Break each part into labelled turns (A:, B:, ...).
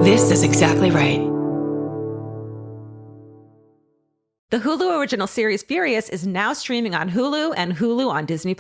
A: This is exactly right.
B: The Hulu original series Furious is now streaming on Hulu and Hulu on Disney+.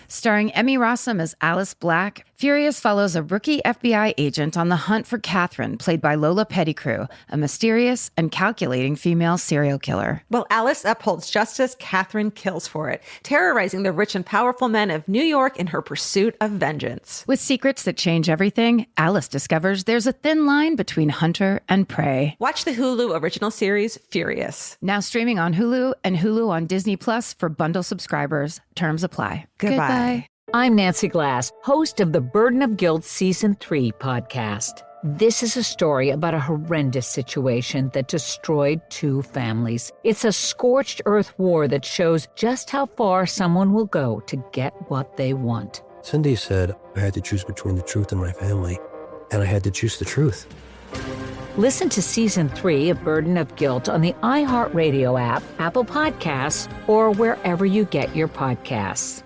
C: Starring Emmy Rossum as Alice Black, Furious follows a rookie FBI agent on the hunt for Catherine, played by Lola Pettigrew, a mysterious and calculating female serial killer.
B: While Alice upholds justice, Catherine kills for it, terrorizing the rich and powerful men of New York in her pursuit of vengeance.
C: With secrets that change everything, Alice discovers there's a thin line between hunter and prey.
B: Watch the Hulu original series Furious.
C: Now streaming on Hulu and Hulu on Disney Plus for bundle subscribers. Terms apply.
B: Goodbye.
D: I'm Nancy Glass, host of the Burden of Guilt Season 3 podcast. This is a story about a horrendous situation that destroyed 2 families. It's a scorched earth war that shows just how far someone will go to get what they want.
E: Cindy said I had to choose between the truth and my family, and I had to choose the truth.
D: Listen to Season 3 of Burden of Guilt on the iHeartRadio app, Apple Podcasts, or wherever you get your podcasts.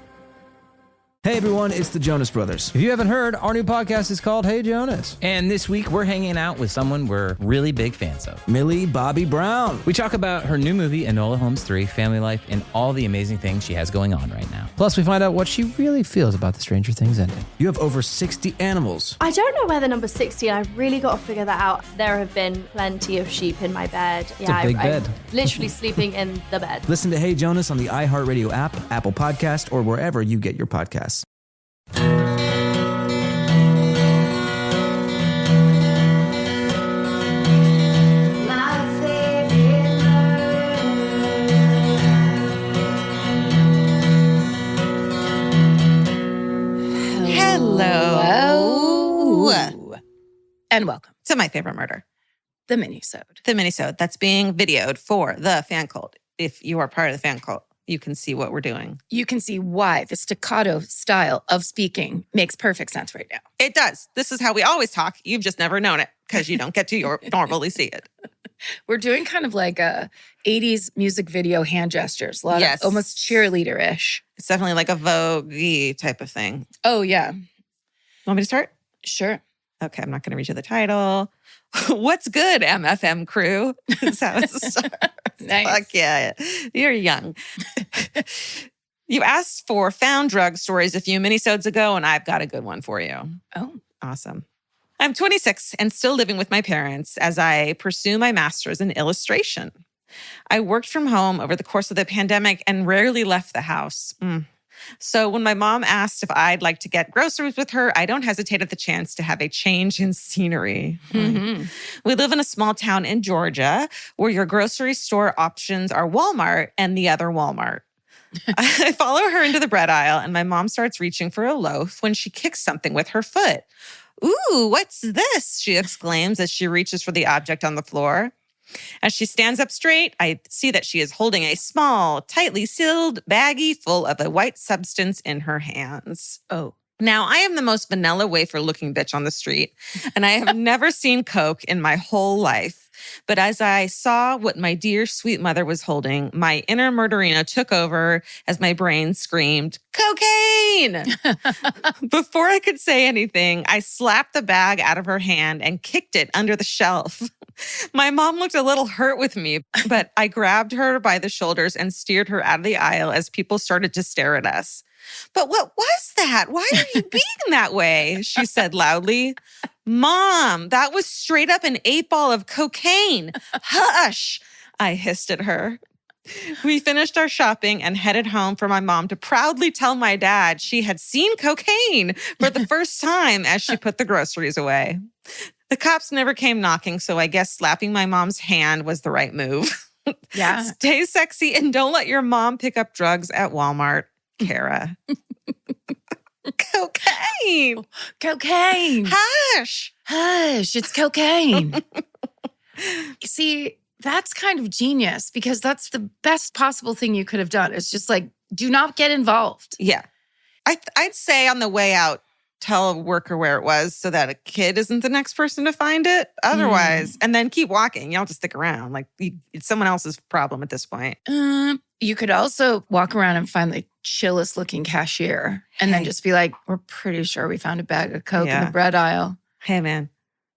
F: Hey everyone, it's the Jonas Brothers. If you haven't heard, our new podcast is called Hey Jonas.
G: And this week, we're hanging out with someone we're really big fans of.
F: Millie Bobby Brown.
G: We talk about her new movie, Enola Holmes 3, family life, and all the amazing things she has going on right now.
F: Plus, we find out what she really feels about the Stranger Things ending. You have over 60 animals.
H: I don't know where the number 60, I've really got to figure that out. There have been plenty of sheep in my bed.
F: It's a big bed.
H: I'm literally sleeping in the bed.
F: Listen to Hey Jonas on the iHeartRadio app, Apple Podcast, or wherever you get your podcasts.
I: Hello.
A: And welcome
I: To My Favorite Murder,
A: the Minisode.
I: the Minisode that's being videoed for the fan cult. If you are part of the fan cult, you can see what we're doing.
A: You can see why the staccato style of speaking makes perfect sense right now.
I: It does. This is how we always talk. You've just never known it because you don't get to normally see it.
A: We're doing kind of like a 80s music video hand gestures. A lot
I: Yes.
A: of almost cheerleader-ish.
I: It's definitely like a Vogue-y type of thing.
A: Oh, yeah.
I: Want me to start?
A: Sure.
I: Okay, I'm not going to read you the title. What's good, MFM crew? That's how it starts.
A: Nice.
I: Fuck yeah. You're young. You asked for found drug stories a few minisodes ago, and I've got a good one for you.
A: Oh.
I: Awesome. I'm 26 and still living with my parents as I pursue my master's in illustration. I worked from home over the course of the pandemic and rarely left the house. So when my mom asked if I'd like to get groceries with her, I don't hesitate at the chance to have a change in scenery.
A: Mm-hmm.
I: We live in a small town in Georgia where your grocery store options are Walmart and the other Walmart. I follow her into the bread aisle and my mom starts reaching for a loaf when she kicks something with her foot. "Ooh, what's this?" she exclaims as she reaches for the object on the floor. As she stands up straight, I see that she is holding a small, tightly sealed baggie full of a white substance in her hands.
A: Oh.
I: Now, I am the most vanilla wafer-looking bitch on the street, and I have never seen Coke in my whole life. But as I saw what my dear sweet mother was holding, my inner murderino took over as my brain screamed, "Cocaine!" Before I could say anything, I slapped the bag out of her hand and kicked it under the shelf. My mom looked a little hurt with me, but I grabbed her by the shoulders and steered her out of the aisle as people started to stare at us. "But what was that? Why are you being that way?" she said loudly. "Mom, that was straight up an 8-ball of cocaine. Hush," I hissed at her. We finished our shopping and headed home for my mom to proudly tell my dad she had seen cocaine for the first time as she put the groceries away. The cops never came knocking, so I guess slapping my mom's hand was the right move.
A: Yeah.
I: Stay sexy and don't let your mom pick up drugs at Walmart. Kara. Cocaine.
A: Cocaine.
I: Hush.
A: Hush. It's cocaine. See, that's kind of genius because that's the best possible thing you could have done. It's just like, do not get involved.
I: Yeah. I'd say on the way out, tell a worker where it was so that a kid isn't the next person to find it. Otherwise, and then keep walking. You don't have to stick around. Like, it's someone else's problem at this point.
A: You could also walk around and find the chillest looking cashier and then just be like, "We're pretty sure we found a bag of Coke in the bread aisle."
I: Hey, man,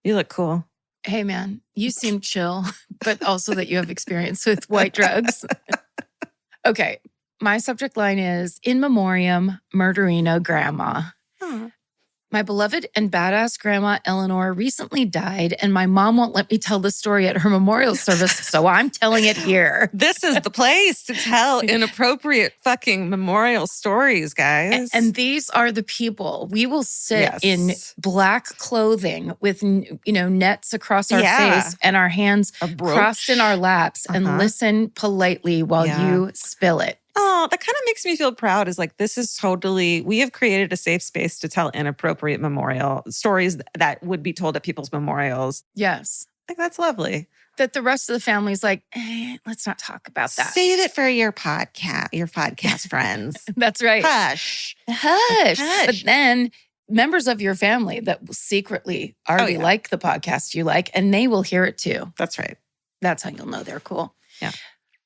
I: you look cool.
A: Hey, man, you seem chill, but also that you have experience with white drugs. Okay. My subject line is In Memoriam, Murderino Grandma.
I: Huh.
A: My beloved and badass grandma Eleanor recently died, and my mom won't let me tell the story at her memorial service, so I'm telling it here.
I: This is the place to tell inappropriate fucking memorial stories, guys.
A: And these are the people. We will sit in black clothing with, nets across our face and our hands crossed in our laps and listen politely while you spill it.
I: Oh, that kind of makes me feel proud. Is like, this is totally, we have created a safe space to tell inappropriate memorial stories that would be told at people's memorials.
A: Yes.
I: Like, that's lovely.
A: That the rest of the family's like, let's not talk about that.
I: Save it for your podcast friends.
A: That's right.
I: Hush.
A: But then members of your family that will secretly already like the podcast you like, and they will hear it too.
I: That's right.
A: That's how you'll know they're cool.
I: Yeah.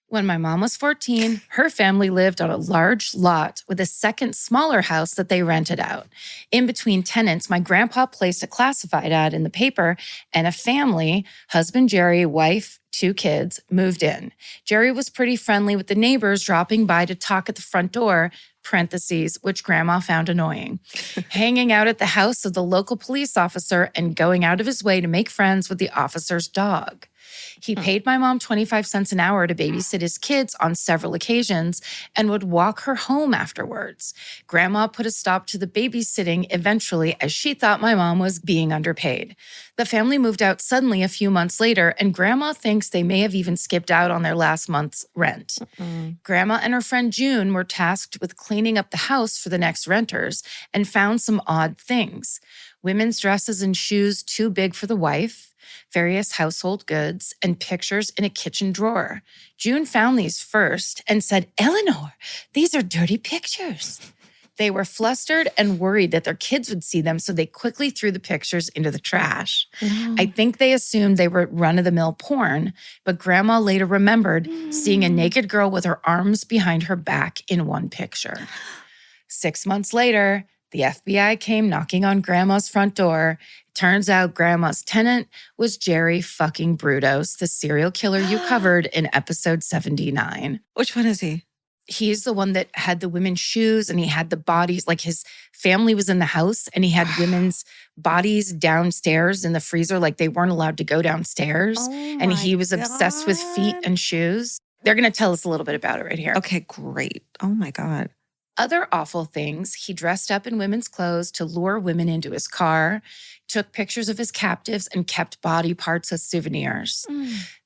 A: When my mom was 14, her family lived on a large lot with a second smaller house that they rented out. In between tenants, my grandpa placed a classified ad in the paper, and a family, husband Jerry, wife, 2 kids, moved in. Jerry was pretty friendly with the neighbors, dropping by to talk at the front door, parentheses, which grandma found annoying, hanging out at the house of the local police officer and going out of his way to make friends with the officer's dog. He paid my mom 25 cents an hour to babysit his kids on several occasions and would walk her home afterwards. Grandma put a stop to the babysitting eventually, as she thought my mom was being underpaid. The family moved out suddenly a few months later, and Grandma thinks they may have even skipped out on their last month's rent. Grandma and her friend June were tasked with cleaning up the house for the next renters and found some odd things. Women's dresses and shoes too big for the wife, various household goods, and pictures in a kitchen drawer. June found these first and said, "Eleanor, these are dirty pictures." They were flustered and worried that their kids would see them, so they quickly threw the pictures into the trash. I think they assumed they were run-of-the-mill porn, but Grandma later remembered seeing a naked girl with her arms behind her back in one picture. 6 months later, the FBI came knocking on Grandma's front door. Turns out Grandma's tenant was Jerry fucking Brudos, the serial killer you covered in episode 79.
I: Which one is he?
A: He's the one that had the women's shoes and he had the bodies, like his family was in the house and he had women's bodies downstairs in the freezer, like they weren't allowed to go downstairs. And he was obsessed with feet and shoes. They're going to tell us a little bit about it right here.
I: Okay, great. Oh my God.
A: Other awful things, he dressed up in women's clothes to lure women into his car, took pictures of his captives, and kept body parts as souvenirs.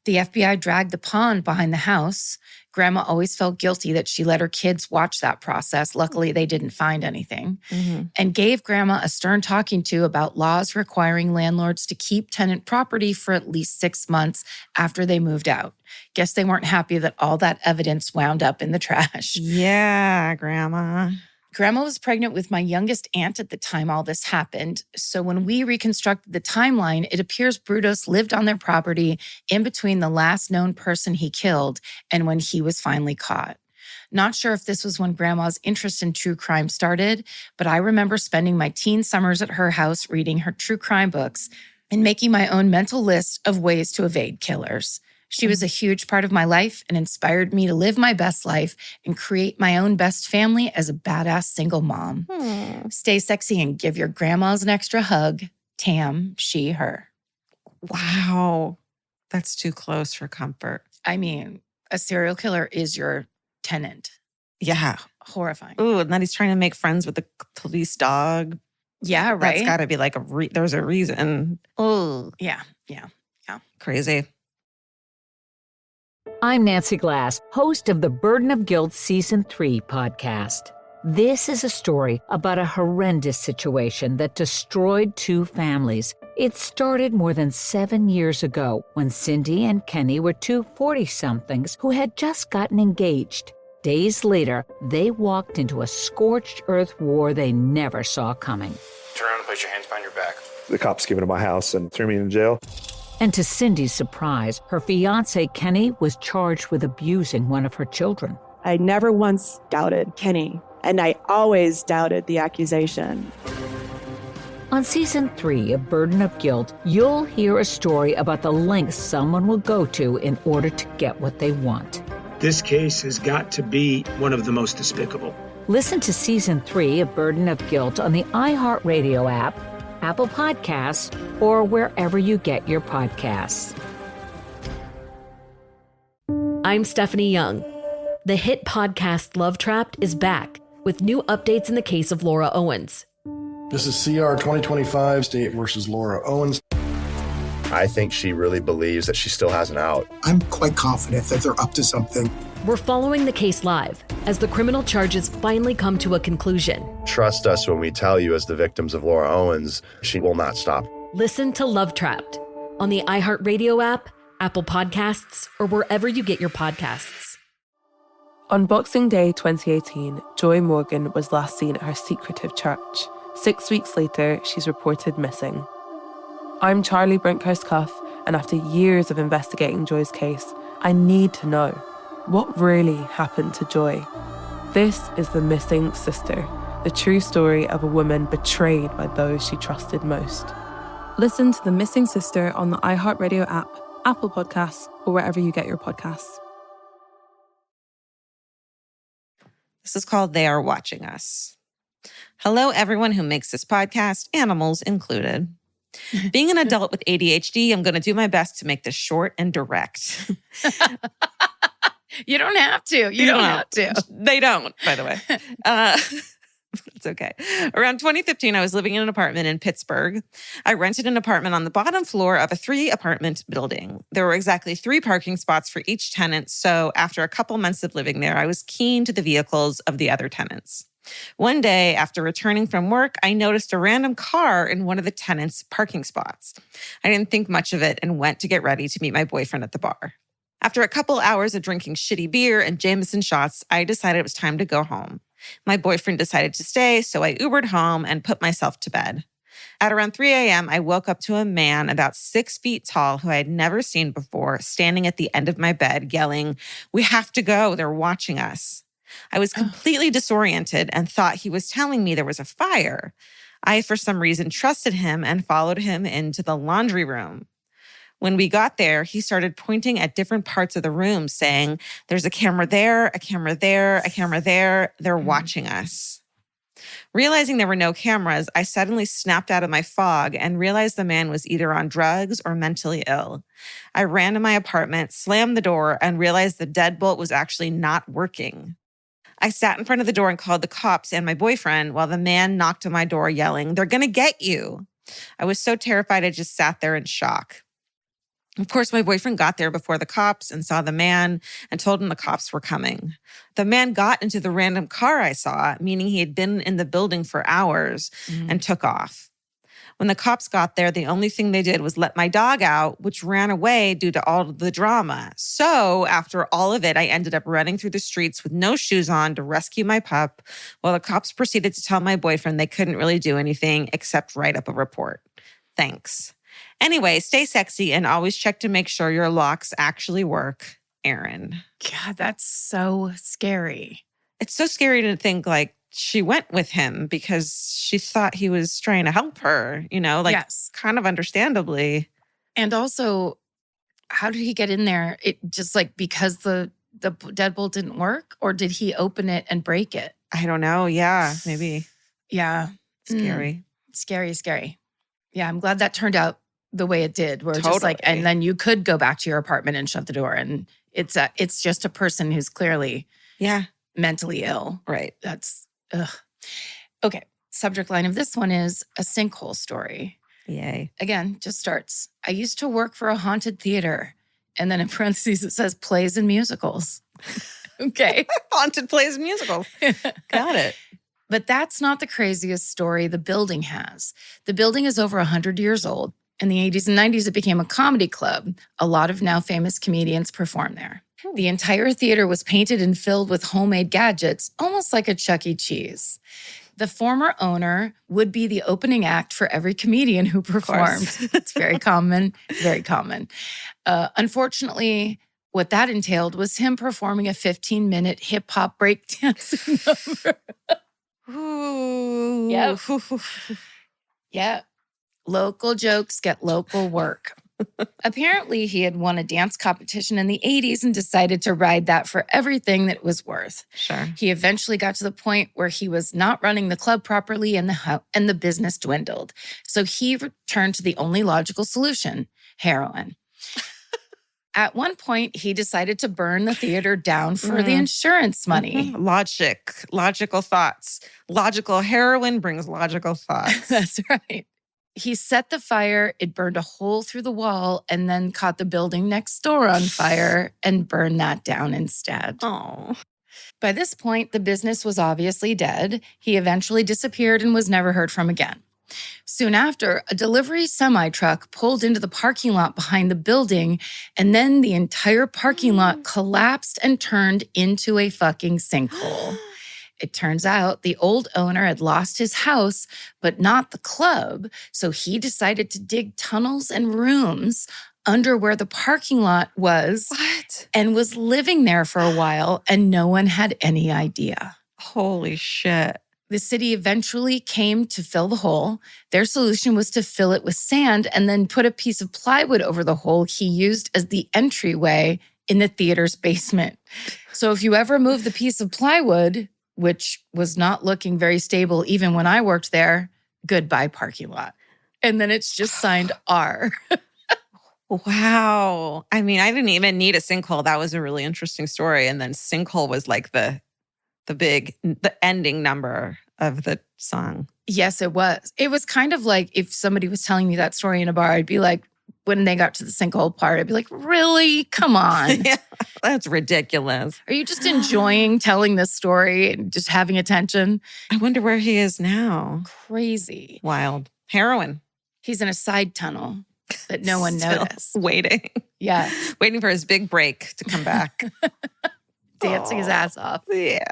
A: The FBI dragged the pond behind the house. Grandma always felt guilty that she let her kids watch that process. Luckily, they didn't find anything. And gave Grandma a stern talking to about laws requiring landlords to keep tenant property for at least 6 months after they moved out. Guess they weren't happy that all that evidence wound up in the trash.
I: Yeah, Grandma.
A: Grandma was pregnant with my youngest aunt at the time all this happened. So when we reconstructed the timeline, it appears Brudos lived on their property in between the last known person he killed and when he was finally caught. Not sure if this was when Grandma's interest in true crime started, but I remember spending my teen summers at her house reading her true crime books and making my own mental list of ways to evade killers. She was a huge part of my life and inspired me to live my best life and create my own best family as a badass single mom. Stay sexy and give your grandmas an extra hug. Tam, she, her.
I: Wow. That's too close for comfort.
A: I mean, a serial killer is your tenant.
I: Yeah.
A: Horrifying.
I: Ooh, and then he's trying to make friends with the police dog.
A: Yeah, right?
I: That's got to be like there's a reason. Oh,
A: yeah.
I: Crazy.
D: I'm Nancy Glass, host of the Burden of Guilt Season 3 podcast. This is a story about a horrendous situation that destroyed 2 families. It started more than 7 years ago when Cindy and Kenny were 2 40-somethings who had just gotten engaged. Days later, they walked into a scorched earth war they never saw coming.
J: Turn around and place your hands behind your back.
K: The cops came into my house and threw me in jail.
D: And to Cindy's surprise, her fiancé, Kenny, was charged with abusing one of her children.
L: I never once doubted Kenny, and I always doubted the accusation.
D: On Season 3 of Burden of Guilt, you'll hear a story about the lengths someone will go to in order to get what they want.
L: This case has got to be one of the most despicable.
D: Listen to Season 3 of Burden of Guilt on the iHeartRadio app, Apple Podcasts, or wherever you get your podcasts.
M: I'm Stephanie Young. The hit podcast Love Trapped is back with new updates in the case of Laura Owens.
N: This is CR 2025, State versus Laura Owens.
K: I think she really believes that she still has an out.
O: I'm quite confident that they're up to something.
M: We're following the case live as the criminal charges finally come to a conclusion.
K: Trust us when we tell you, as the victims of Laura Owens, she will not stop.
M: Listen to Love Trapped on the iHeartRadio app, Apple Podcasts, or wherever you get your podcasts.
P: On Boxing Day 2018, Joy Morgan was last seen at her secretive church. 6 weeks later, she's reported missing. I'm Charlie Brinkhurst-Cuff, and after years of investigating Joy's case, I need to know what really happened to Joy. This is The Missing Sister, the true story of a woman betrayed by those she trusted most.
Q: Listen to The Missing Sister on the iHeartRadio app, Apple Podcasts, or wherever you get your podcasts.
I: This is called They Are Watching Us. Hello, everyone who makes this podcast, animals included. Being an adult with ADHD, I'm going to do my best to make this short and direct.
A: You don't have to. You don't have to.
I: They don't, by the way. It's okay. Around 2015, I was living in an apartment in Pittsburgh. I rented an apartment on the bottom floor of a 3-apartment building. There were exactly 3 parking spots for each tenant, so after a couple months of living there, I was keen to the vehicles of the other tenants. One day, after returning from work, I noticed a random car in one of the tenants' parking spots. I didn't think much of it and went to get ready to meet my boyfriend at the bar. After a couple hours of drinking shitty beer and Jameson shots, I decided it was time to go home. My boyfriend decided to stay, so I Ubered home and put myself to bed. At around 3 a.m., I woke up to a man about 6 feet tall who I had never seen before, standing at the end of my bed, yelling, "We have to go, they're watching us." I was completely disoriented and thought he was telling me there was a fire. I, for some reason, trusted him and followed him into the laundry room. When we got there, he started pointing at different parts of the room, saying, "There's a camera there, a camera there, a camera there. They're watching us." Realizing there were no cameras, I suddenly snapped out of my fog and realized the man was either on drugs or mentally ill. I ran to my apartment, slammed the door, and realized the deadbolt was actually not working. I sat in front of the door and called the cops and my boyfriend while the man knocked on my door yelling, "They're going to get you." I was so terrified I just sat there in shock. Of course, my boyfriend got there before the cops and saw the man and told him the cops were coming. The man got into the random car I saw, meaning he had been in the building for hours, and took off. When the cops got there, the only thing they did was let my dog out, which ran away due to all of the drama. So after all of it, I ended up running through the streets with no shoes on to rescue my pup, while the cops proceeded to tell my boyfriend they couldn't really do anything except write up a report. Thanks. Anyway, stay sexy and always check to make sure your locks actually work. Aaron.
A: God, that's so scary.
I: It's so scary to think like she went with him because she thought he was trying to help her,
A: Yes.
I: Kind of understandably.
A: And also, how did he get in there? It just because the deadbolt didn't work, or did he open it and break it?
I: I don't know. Yeah, maybe.
A: Yeah.
I: Scary.
A: Scary. Yeah, I'm glad that turned out the way it did, where
I: Totally.
A: and then you could go back to your apartment and shut the door, and it's just a person who's clearly mentally ill.
I: Right.
A: That's okay. Subject line of this one is a sinkhole story.
I: Yay.
A: Again, just starts. I used to work for a haunted theater, and then in parentheses it says plays and musicals. Okay.
I: Haunted plays and musicals. Got it.
A: But that's not the craziest story the building has. The building is over 100 years old. In the 80s and 90s, it became a comedy club. A lot of now famous comedians perform there. The entire theater was painted and filled with homemade gadgets, almost like a Chuck E. Cheese. The former owner would be the opening act for every comedian who performed. It's very common, very common. Unfortunately, what that entailed was him performing a 15-minute hip-hop breakdancing number.
I: Ooh.
A: Yep. Yeah. Local jokes get local work. Apparently, he had won a dance competition in the 80s and decided to ride that for everything that it was worth.
I: Sure.
A: He eventually got to the point where he was not running the club properly and the business dwindled. So he returned to the only logical solution, heroin. At one point, he decided to burn the theater down for the insurance money.
I: Logical thoughts. Logical heroin brings logical thoughts.
A: That's right. He set the fire, it burned a hole through the wall, and then caught the building next door on fire and burned that down instead.
I: Oh.
A: By this point, the business was obviously dead. He eventually disappeared and was never heard from again. Soon after, a delivery semi-truck pulled into the parking lot behind the building, and then the entire parking lot collapsed and turned into a fucking sinkhole. It turns out the old owner had lost his house, but not the club, so he decided to dig tunnels and rooms under where the parking lot was.
I: What?
A: And was living there for a while, and no one had any idea.
I: Holy shit.
A: The city eventually came to fill the hole. Their solution was to fill it with sand and then put a piece of plywood over the hole he used as the entryway in the theater's basement. So if you ever move the piece of plywood, which was not looking very stable even when I worked there, goodbye parking lot. And then it's just signed R.
I: Wow. I mean, I didn't even need a sinkhole. That was a really interesting story. And then sinkhole was like the ending number of the song.
A: Yes, it was. It was kind of like if somebody was telling me that story in a bar, I'd be like, when they got to the sinkhole part, I'd be like, really? Come on.
I: Yeah, that's ridiculous.
A: Are you just enjoying telling this story and just having attention?
I: I wonder where he is now.
A: Crazy.
I: Wild. Heroin.
A: He's in a side tunnel that no one noticed.
I: Waiting.
A: Yeah.
I: Waiting for his big break to come back.
A: Dancing his ass off.
I: Yeah.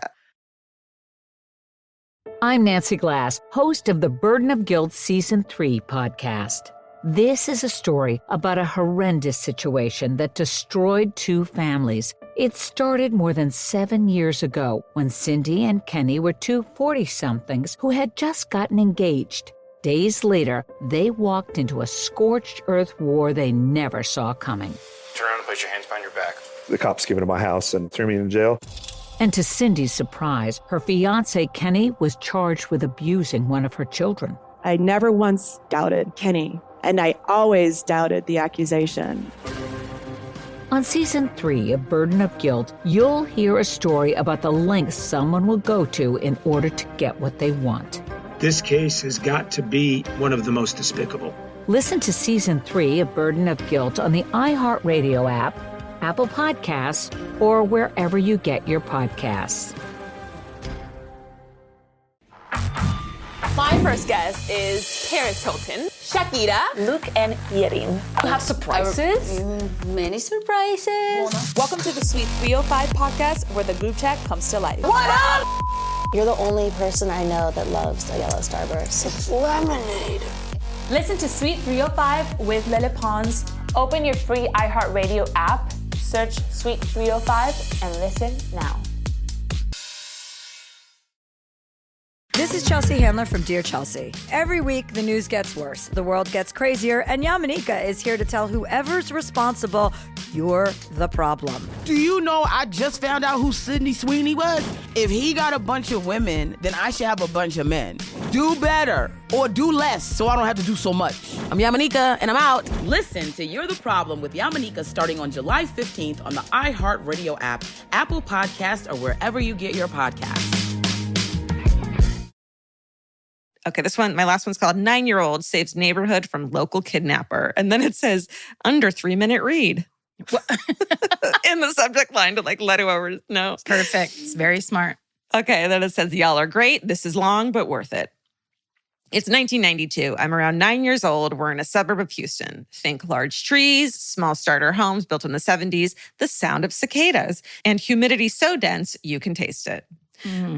D: I'm Nancy Glass, host of the Burden of Guilt Season 3 podcast. This is a story about a horrendous situation that destroyed 2 families. It started more than 7 years ago when Cindy and Kenny were 2 40-somethings who had just gotten engaged. Days later, they walked into a scorched earth war they never saw coming.
J: Turn around and put your hands behind your back.
R: The cops came into my house and threw me in jail.
D: And to Cindy's surprise, her fiancé Kenny was charged with abusing one of her children.
S: I never once doubted Kenny, and I always doubted the accusation.
D: On Season 3 of Burden of Guilt, you'll hear a story about the lengths someone will go to in order to get what they want.
L: This case has got to be one of the most despicable.
D: Listen to Season 3 of Burden of Guilt on the iHeartRadio app, Apple Podcasts, or wherever you get your podcasts.
T: My first guest is Paris Hilton, Shakira, Luke, and Yerin. You have surprises?
U: Many surprises.
T: Welcome to the Sweet 305 podcast, where the group chat comes to life.
U: What up? You're the only person I know that loves a yellow Starburst. It's lemonade.
T: Listen to Sweet 305 with Lele Pons. Open your free iHeartRadio app, search Sweet 305, and listen now.
V: This is Chelsea Handler from Dear Chelsea. Every week, the news gets worse, the world gets crazier, and Yamanika is here to tell whoever's responsible, you're the problem.
W: Do you know I just found out who Sydney Sweeney was? If he got a bunch of women, then I should have a bunch of men. Do better or do less so I don't have to do so much. I'm Yamanika, and I'm out. Listen to You're the Problem with Yamanika starting on July 15th on the iHeartRadio app, Apple Podcasts, or wherever you get your podcasts.
I: Okay, this one, my last one's called 9-Year-Old Saves Neighborhood from Local Kidnapper. And then it says, under 3-minute read. In the subject line to like let whoever know.
A: Perfect. It's very smart.
I: Okay, then it says, y'all are great. This is long, but worth it. It's 1992. I'm around 9 years old. We're in a suburb of Houston. Think large trees, small starter homes built in the 70s, the sound of cicadas, and humidity so dense you can taste it.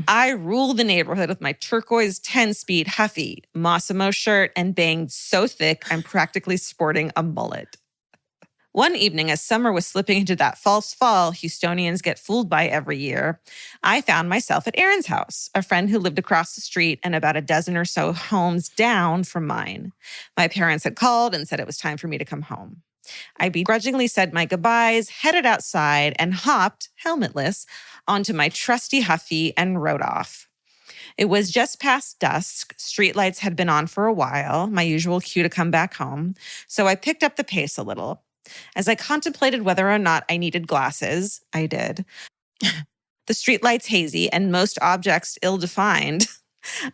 I: I rule the neighborhood with my turquoise 10-speed Huffy, Mossimo shirt, and bangs so thick I'm practically sporting a mullet. One evening, as summer was slipping into that false fall Houstonians get fooled by every year, I found myself at Erin's house, a friend who lived across the street and about a dozen or so homes down from mine. My parents had called and said it was time for me to come home. I begrudgingly said my goodbyes, headed outside, and hopped, helmetless, onto my trusty Huffy and rode off. It was just past dusk. Streetlights had been on for a while, my usual cue to come back home, so I picked up the pace a little. As I contemplated whether or not I needed glasses, I did. The streetlights hazy and most objects ill-defined,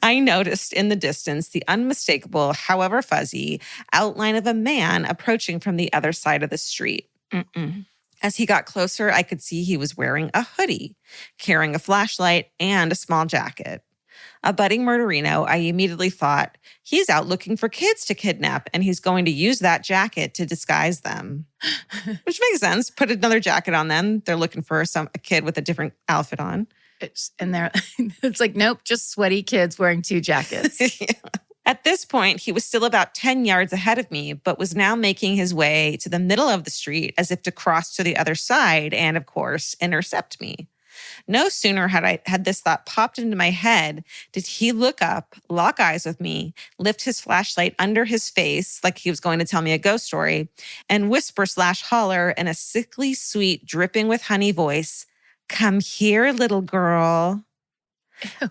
I: I noticed in the distance the unmistakable, however fuzzy, outline of a man approaching from the other side of the street. As he got closer, I could see he was wearing a hoodie, carrying a flashlight and a small jacket. A budding murderino, I immediately thought, he's out looking for kids to kidnap, and he's going to use that jacket to disguise them. Which makes sense. Put another jacket on them. They're looking for a kid with a different outfit on.
A: It's like, nope, just sweaty kids wearing 2 jackets.
I: Yeah. At this point, he was still about 10 yards ahead of me, but was now making his way to the middle of the street as if to cross to the other side and, of course, intercept me. No sooner had this thought popped into my head did he look up, lock eyes with me, lift his flashlight under his face like he was going to tell me a ghost story, and whisper/holler in a sickly sweet, dripping with honey voice, "Come here, little girl."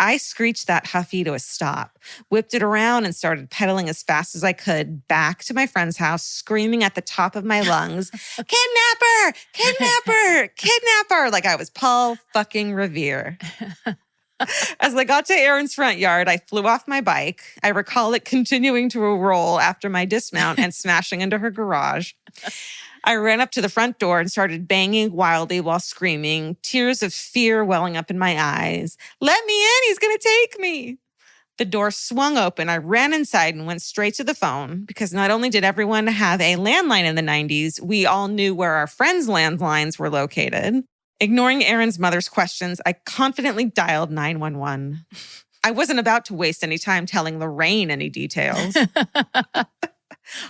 I: I screeched that Huffy to a stop, whipped it around and started pedaling as fast as I could back to my friend's house, screaming at the top of my lungs, "Kidnapper! Kidnapper! Kidnapper!" like I was Paul fucking Revere. As I got to Erin's front yard, I flew off my bike. I recall it continuing to roll after my dismount and smashing into her garage. I ran up to the front door and started banging wildly while screaming, tears of fear welling up in my eyes. "Let me in, he's going to take me." The door swung open. I ran inside and went straight to the phone because not only did everyone have a landline in the 90s, we all knew where our friends' landlines were located. Ignoring Erin's mother's questions, I confidently dialed 911. I wasn't about to waste any time telling Lorraine any details.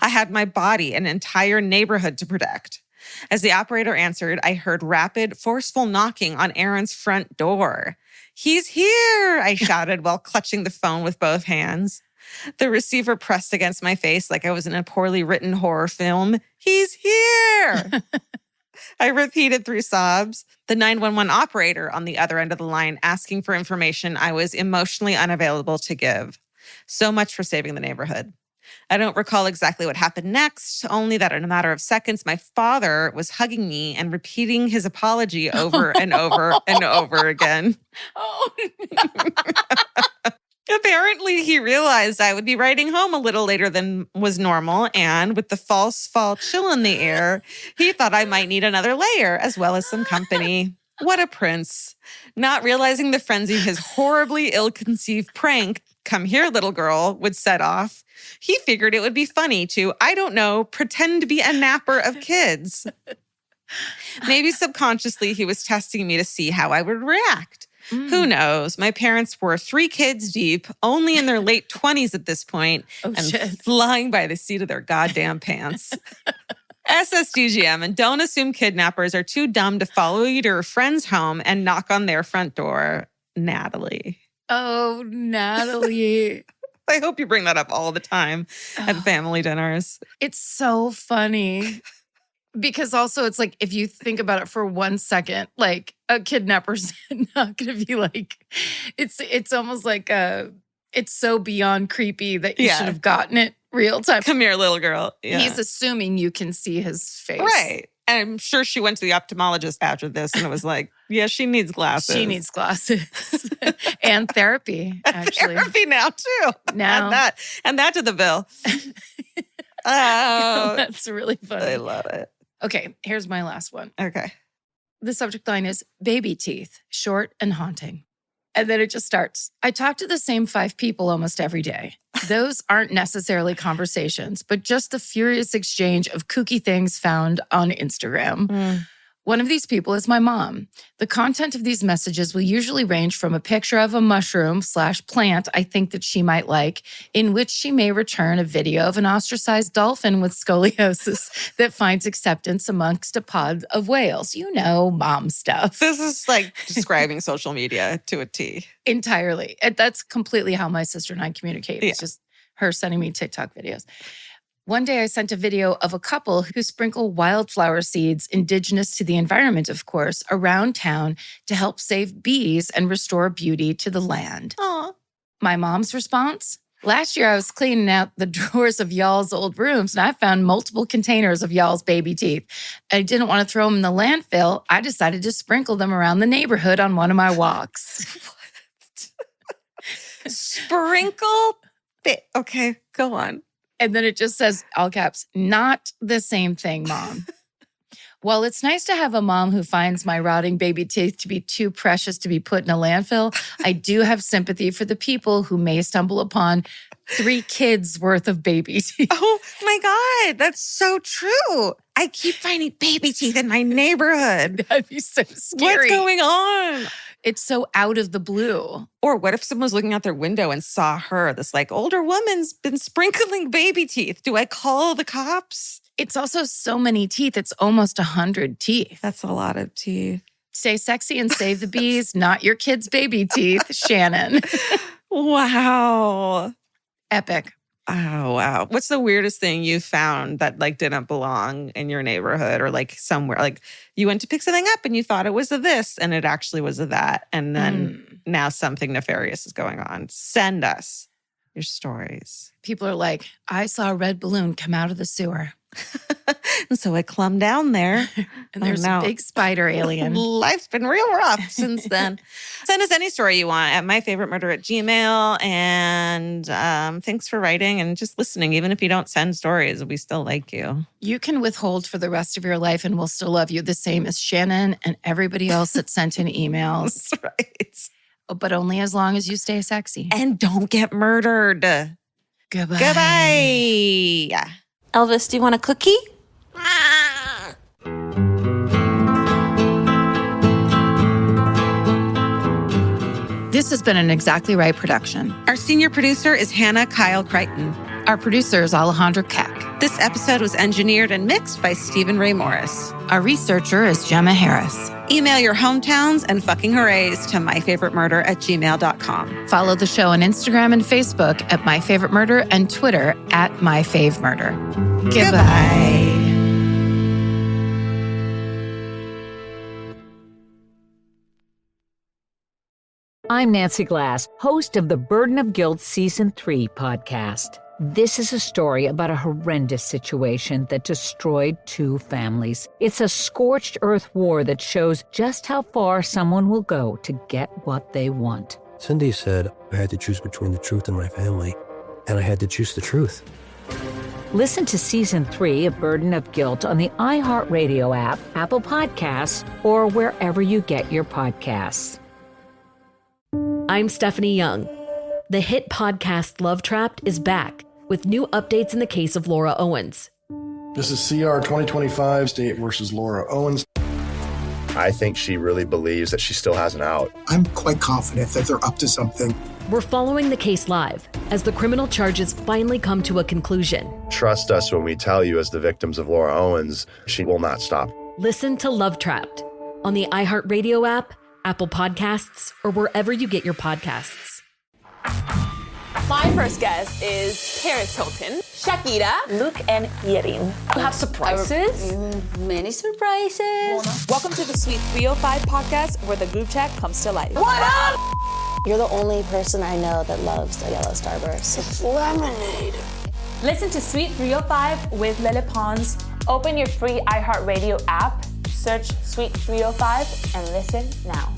I: I had my body, an entire neighborhood to protect. As the operator answered, I heard rapid, forceful knocking on Erin's front door. "He's here," I shouted while clutching the phone with both hands. The receiver pressed against my face like I was in a poorly written horror film. "He's here." I repeated through sobs. The 911 operator on the other end of the line asking for information I was emotionally unavailable to give. So much for saving the neighborhood. I don't recall exactly what happened next, only that in a matter of seconds, my father was hugging me and repeating his apology over and over and over again.
A: Oh, no.
I: Apparently, he realized I would be riding home a little later than was normal, and with the false fall chill in the air, he thought I might need another layer as well as some company. What a prince. Not realizing the frenzy his horribly ill-conceived prank, "Come here, little girl," would set off, he figured it would be funny to, I don't know, pretend to be a napper of kids. Maybe subconsciously he was testing me to see how I would react. Who knows? My parents were 3 kids deep, only in their late 20s at this point, and flying by the seat of their goddamn pants. SSDGM, and don't assume kidnappers are too dumb to follow you to your friend's home and knock on their front door. Natalie.
A: Oh, Natalie.
I: I hope you bring that up all the time at family dinners.
A: It's so funny. Because also it's like, if you think about it for 1 second, like a kidnapper's not going to be like, it's almost like it's so beyond creepy that you should have gotten it real time.
I: "Come here, little girl." Yeah.
A: He's assuming you can see his face.
I: Right. And I'm sure she went to the ophthalmologist after this and it was like, yeah, she needs glasses.
A: She needs glasses. And therapy, actually.
I: Therapy now, too.
A: Now.
I: And that to the bill. Oh.
A: That's really funny.
I: I love it.
A: Okay, here's my last one.
I: Okay.
A: The subject line is baby teeth, short and haunting. And then it just starts. "I talk to the same 5 people almost every day. Those aren't necessarily conversations, but just the furious exchange of kooky things found on Instagram. One of these people is my mom. The content of these messages will usually range from a picture of a mushroom/plant I think that she might like, in which she may return a video of an ostracized dolphin with scoliosis that finds acceptance amongst a pod of whales. You know, mom stuff.
I: This is like describing social media to a T.
A: Entirely. That's completely how my sister and I communicate. It's just her sending me TikTok videos. One day I sent a video of a couple who sprinkle wildflower seeds, indigenous to the environment, of course, around town to help save bees and restore beauty to the land.
I: Aww.
A: My mom's response? Last year I was cleaning out the drawers of y'all's old rooms and I found multiple containers of y'all's baby teeth. I didn't want to throw them in the landfill. I decided to sprinkle them around the neighborhood on one of my walks.
I: Sprinkle? Okay, go on.
A: And then it just says, all caps, not the same thing, Mom. While it's nice to have a mom who finds my rotting baby teeth to be too precious to be put in a landfill, I do have sympathy for the people who may stumble upon 3 kids worth of baby teeth.
I: Oh my God, that's so true. I keep finding baby teeth in my neighborhood.
A: That'd be so scary.
I: What's going on?
A: It's so out of the blue.
I: Or what if someone was looking out their window and saw her, this like older woman's been sprinkling baby teeth? Do I call the cops?
A: It's also so many teeth. It's almost 100 teeth.
I: That's a lot of teeth.
A: Stay sexy and save the bees, not your kids' baby teeth, Shannon.
I: Wow.
A: Epic.
I: Oh, wow. What's the weirdest thing you found that like didn't belong in your neighborhood or like somewhere? Like you went to pick something up and you thought it was a this and it actually was a that. And then now something nefarious is going on. Send us your stories.
A: People are like, I saw a red balloon come out of the sewer.
I: And so I clumb down there.
A: And there's a big spider alien.
I: Life's been real rough since then. Send us any story you want at myfavoritemurder@gmail.com. And thanks for writing and just listening. Even if you don't send stories, we still like you.
A: You can withhold for the rest of your life and we'll still love you, the same as Shannon and everybody else that sent in emails.
I: That's right.
A: But only as long as you stay sexy.
I: And don't get murdered.
A: Goodbye.
I: Goodbye.
H: Elvis, do you want a cookie?
A: This has been an Exactly Right production.
I: Our senior producer is Hannah Kyle Crichton.
A: Our producer is Alejandro Keck.
I: This episode was engineered and mixed by Stephen Ray Morris.
A: Our researcher is Gemma Harris.
I: Email your hometowns and fucking hoorays to myfavoritemurder@gmail.com.
A: Follow the show on Instagram and Facebook at myfavoritemurder and Twitter at myfavemurder. Goodbye.
D: I'm Nancy Glass, host of the Burden of Guilt Season 3 podcast. This is a story about a horrendous situation that destroyed 2 families. It's a scorched earth war that shows just how far someone will go to get what they want.
B: Cindy said I had to choose between the truth and my family, and I had to choose the truth.
D: Listen to Season 3 of Burden of Guilt on the iHeartRadio app, Apple Podcasts, or wherever you get your podcasts.
M: I'm Stephanie Young. The hit podcast Love Trapped is back with new updates in the case of Laura Owens.
N: This is CR 2025 State versus Laura Owens.
K: I think she really believes that she still has an out.
O: I'm quite confident that they're up to something.
M: We're following the case live as the criminal charges finally come to a conclusion.
K: Trust us when we tell you, as the victims of Laura Owens, she will not stop.
M: Listen to Love Trapped on the iHeartRadio app, Apple Podcasts, or wherever you get your podcasts.
T: My first guest is Paris Hilton, Shakira, Luke, and Yerin. You have surprises?
U: Many surprises.
T: Welcome to the Sweet 305 podcast, where the group chat comes to life.
U: What up? You're the only person I know that loves a yellow Starburst. It's lemonade.
T: Listen to Sweet 305 with Lele Pons. Open your free iHeartRadio app, search Sweet 305, and listen now.